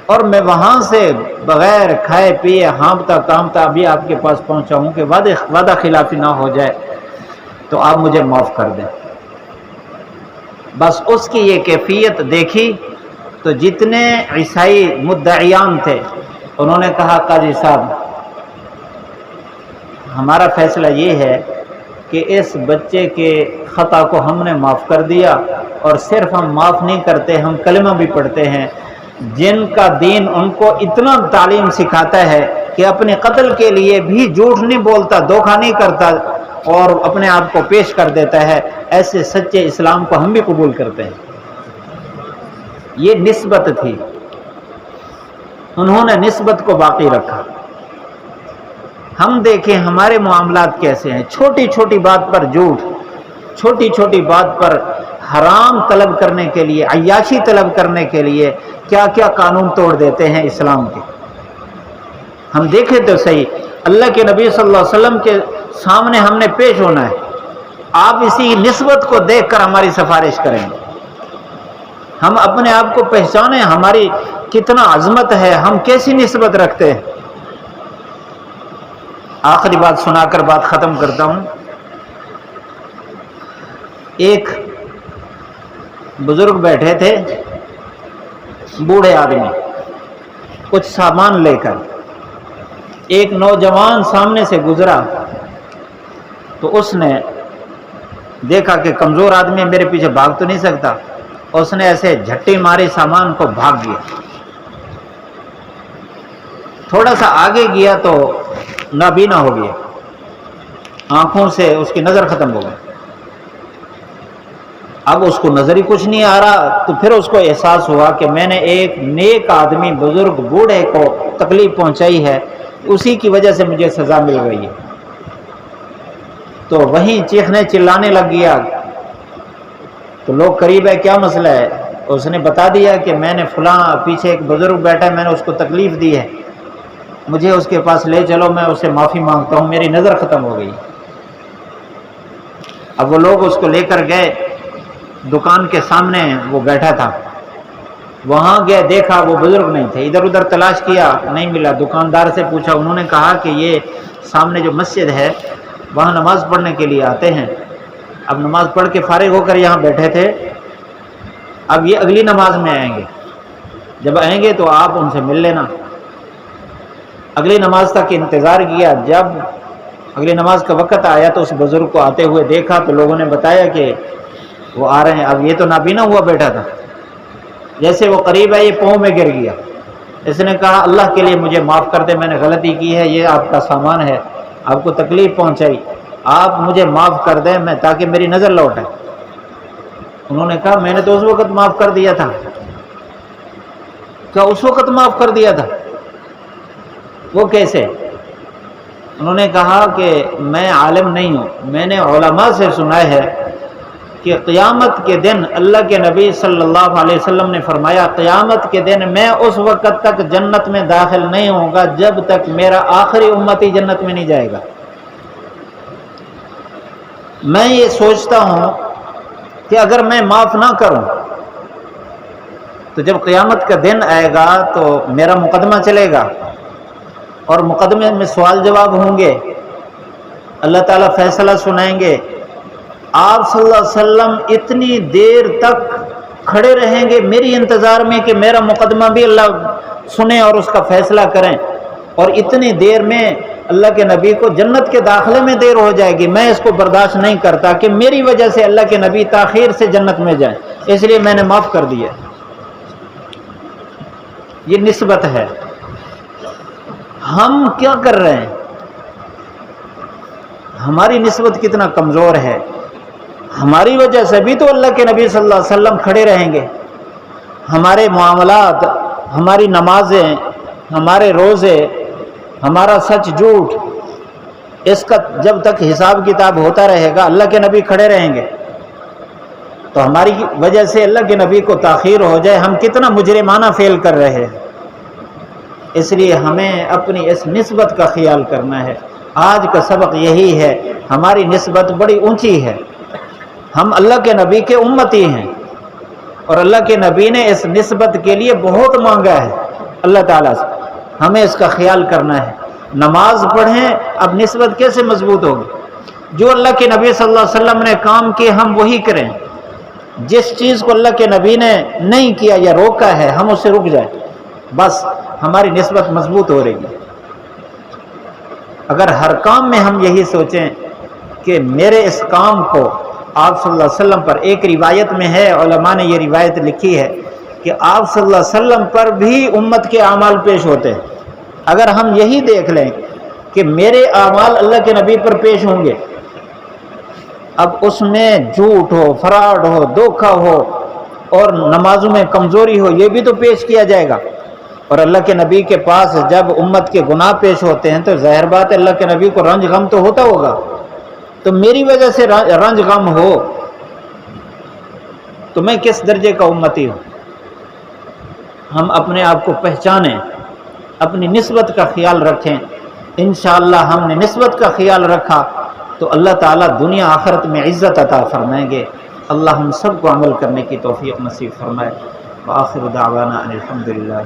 اور میں وہاں سے بغیر کھائے پیے ہانپتا کانپتا ابھی آپ کے پاس پہنچا ہوں کہ وعدہ خلافی نہ ہو جائے تو آپ مجھے معاف کر دیں۔ بس اس کی یہ کیفیت دیکھی تو جتنے عیسائی مدعیان تھے انہوں نے کہا قاضی صاحب ہمارا فیصلہ یہ ہے کہ اس بچے کے خطا کو ہم نے معاف کر دیا، اور صرف ہم معاف نہیں کرتے، ہم کلمہ بھی پڑھتے ہیں، جن کا دین ان کو اتنا تعلیم سکھاتا ہے کہ اپنے قتل کے لیے بھی جھوٹ نہیں بولتا، دھوکہ نہیں کرتا اور اپنے آپ کو پیش کر دیتا ہے، ایسے سچے اسلام کو ہم بھی قبول کرتے ہیں۔ یہ نسبت تھی، انہوں نے نسبت کو باقی رکھا۔ ہم دیکھیں ہمارے معاملات کیسے ہیں، چھوٹی چھوٹی بات پر جھوٹ، چھوٹی چھوٹی بات پر حرام طلب کرنے کے لیے، عیاشی طلب کرنے کے لیے کیا کیا قانون توڑ دیتے ہیں اسلام کے۔ ہم دیکھیں تو صحیح، اللہ کے نبی صلی اللہ علیہ وسلم کے سامنے ہم نے پیش ہونا ہے، آپ اسی نسبت کو دیکھ کر ہماری سفارش کریں گے، ہم اپنے آپ کو پہچانیں، ہماری کتنا عظمت ہے، ہم کیسی نسبت رکھتے ہیں۔ آخری بات سنا کر بات ختم کرتا ہوں۔ ایک بزرگ بیٹھے تھے، بوڑھے آدمی، کچھ سامان لے کر، ایک نوجوان سامنے سے گزرا تو اس نے دیکھا کہ کمزور آدمی میرے پیچھے بھاگ تو نہیں سکتا، اس نے ایسے جھٹی ماری، سامان کو بھاگ گیا، تھوڑا سا آگے گیا تو نابینا ہو گیا، آنکھوں سے اس کی نظر ختم ہو گئی، اب اس کو نظر ہی کچھ نہیں آ رہا، تو پھر اس کو احساس ہوا کہ میں نے ایک نیک آدمی بزرگ بوڑھے کو تکلیف پہنچائی ہے، اسی کی وجہ سے مجھے سزا مل گئی ہے، تو وہیں چیخنے چلانے لگ گیا، تو لوگ قریب ہے کیا مسئلہ ہے، اس نے بتا دیا کہ میں نے فلاں پیچھے ایک بزرگ بیٹھا ہے، میں نے اس کو تکلیف دی ہے، مجھے اس کے پاس لے چلو، میں اسے معافی مانگتا ہوں، میری نظر ختم ہو گئی۔ اب وہ لوگ اس کو لے کر گئے، دکان کے سامنے وہ بیٹھا تھا، وہاں گئے دیکھا وہ بزرگ نہیں تھے، ادھر ادھر تلاش کیا نہیں ملا، دکاندار سے پوچھا، انہوں نے کہا کہ یہ سامنے جو مسجد ہے وہاں نماز پڑھنے کے لیے آتے ہیں، اب نماز پڑھ کے فارغ ہو کر یہاں بیٹھے تھے، اب یہ اگلی نماز میں آئیں گے، جب آئیں گے تو آپ ان سے مل لینا۔ اگلی نماز تک انتظار کیا، جب اگلی نماز کا وقت آیا تو اس بزرگ کو آتے ہوئے دیکھا تو لوگوں نے بتایا کہ وہ آ رہے ہیں۔ اب یہ تو نابینا ہوا بیٹھا تھا، جیسے وہ قریب ہے یہ پاؤں میں گر گیا، اس نے کہا اللہ کے لیے مجھے معاف کر دے، میں نے غلطی کی ہے، یہ آپ کا سامان ہے، آپ کو تکلیف پہنچائی، آپ مجھے معاف کر دیں میں تاکہ میری نظر لوٹے۔ انہوں نے کہا میں نے تو اس وقت معاف کر دیا تھا۔ کیا اس وقت معاف کر دیا تھا؟ وہ کیسے؟ انہوں نے کہا کہ میں عالم نہیں ہوں، میں نے علماء سے سنا ہے کہ قیامت کے دن اللہ کے نبی صلی اللہ علیہ وسلم نے فرمایا قیامت کے دن میں اس وقت تک جنت میں داخل نہیں ہوں گا جب تک میرا آخری امتی جنت میں نہیں جائے گا۔ میں یہ سوچتا ہوں کہ اگر میں معاف نہ کروں تو جب قیامت کا دن آئے گا تو میرا مقدمہ چلے گا اور مقدمے میں سوال جواب ہوں گے، اللہ تعالیٰ فیصلہ سنائیں گے، آپ صلی اللہ علیہ وسلم اتنی دیر تک کھڑے رہیں گے میری انتظار میں کہ میرا مقدمہ بھی اللہ سنیں اور اس کا فیصلہ کریں، اور اتنی دیر میں اللہ کے نبی کو جنت کے داخلے میں دیر ہو جائے گی، میں اس کو برداشت نہیں کرتا کہ میری وجہ سے اللہ کے نبی تاخیر سے جنت میں جائیں، اس لیے میں نے معاف کر دیا۔ یہ نسبت ہے۔ ہم کیا کر رہے ہیں؟ ہماری نسبت کتنا کمزور ہے۔ ہماری وجہ سے بھی تو اللہ کے نبی صلی اللہ علیہ وسلم کھڑے رہیں گے۔ ہمارے معاملات، ہماری نمازیں، ہمارے روزے، ہمارا سچ جھوٹ، اس کا جب تک حساب کتاب ہوتا رہے گا اللہ کے نبی کھڑے رہیں گے، تو ہماری وجہ سے اللہ کے نبی کو تاخیر ہو جائے، ہم کتنا مجرمانہ فعل کر رہے ہیں۔ اس لیے ہمیں اپنی اس نسبت کا خیال کرنا ہے۔ آج کا سبق یہی ہے، ہماری نسبت بڑی اونچی ہے، ہم اللہ کے نبی کے امتی ہیں، اور اللہ کے نبی نے اس نسبت کے لیے بہت مانگا ہے اللہ تعالیٰ سے، ہمیں اس کا خیال کرنا ہے۔ نماز پڑھیں، اب نسبت کیسے مضبوط ہوگی؟ جو اللہ کے نبی صلی اللہ علیہ وسلم نے کام کیے ہم وہی کریں، جس چیز کو اللہ کے نبی نے نہیں کیا یا روکا ہے ہم اس سے رک جائیں، بس ہماری نسبت مضبوط ہو رہی ہے۔ اگر ہر کام میں ہم یہی سوچیں کہ میرے اس کام کو آپ صلی اللہ علیہ وسلم پر، ایک روایت میں ہے، علماء نے یہ روایت لکھی ہے کہ آپ صلی اللہ علیہ وسلم پر بھی امت کے اعمال پیش ہوتے ہیں، اگر ہم یہی دیکھ لیں کہ میرے اعمال اللہ کے نبی پر پیش ہوں گے، اب اس میں جھوٹ ہو، فراڈ ہو، دھوکہ ہو اور نمازوں میں کمزوری ہو، یہ بھی تو پیش کیا جائے گا۔ اور اللہ کے نبی کے پاس جب امت کے گناہ پیش ہوتے ہیں تو ظاہر بات ہے اللہ کے نبی کو رنج غم تو ہوتا ہوگا، تو میری وجہ سے رنج غم ہو تو میں کس درجے کا امتی ہوں؟ ہم اپنے آپ کو پہچانیں، اپنی نسبت کا خیال رکھیں۔ انشاءاللہ ہم نے نسبت کا خیال رکھا تو اللہ تعالیٰ دنیا آخرت میں عزت عطا فرمائیں گے۔ اللہ ہم سب کو عمل کرنے کی توفیق نصیب فرمائے۔ وآخر دعوانا ان الحمدللہ۔